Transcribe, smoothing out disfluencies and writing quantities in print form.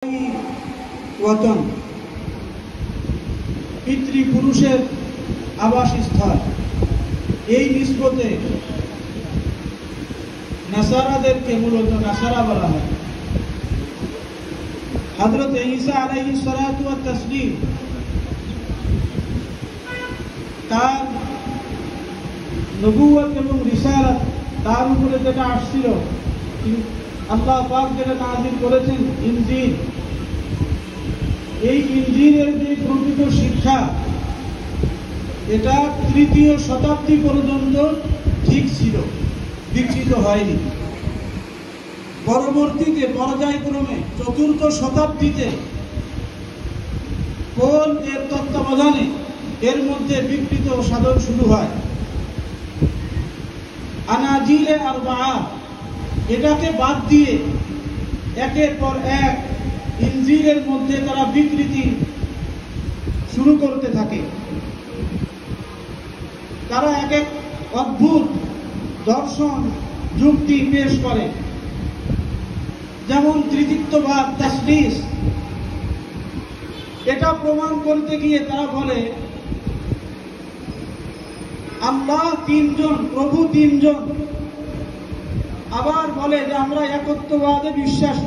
वतन पितृपुरुषेर आवासस्थल এই নিসবতে নাসারাদেরকে মূলত নাসারা বলা হয়। হযরত ঈসা আলাইহিস সালাতু ওয়াত তাসলিম তার নবুয়ত এবং রিসালাত তার উপরে যেটা আসছিল, আল্লাহ পাক যেটা নাযিল করেছেন ইনজিল, এই ইনজিলের যে প্রকৃত শিক্ষা এটা তৃতীয় শতাব্দী পর্যন্ত ঠিক ছিল, বিকৃত হয়নি। পরবর্তীতে পর্যায়ক্রমে চতুর্থ শতাব্দীতে কোন এর তত্ত্বাবধানে এর মধ্যে বিকৃত সাধন শুরু হয়। আনাজিলে আরবাআ এটাকে বাদ দিয়ে একের পর এক ইনজিলের মধ্যে তারা বিকৃতি শুরু করতে থাকে। তারা এক এক অদ্ভুত দর্শন যুক্তি পেশ করে, যেমন তৃতীয়বাদ তাসলিস। এটা প্রমাণ করতে গিয়ে তারা বলে আল্লাহ তিনজন, প্রভু তিনজন। আবার বলে যে আমরা একত্ববাদে বিশ্বাস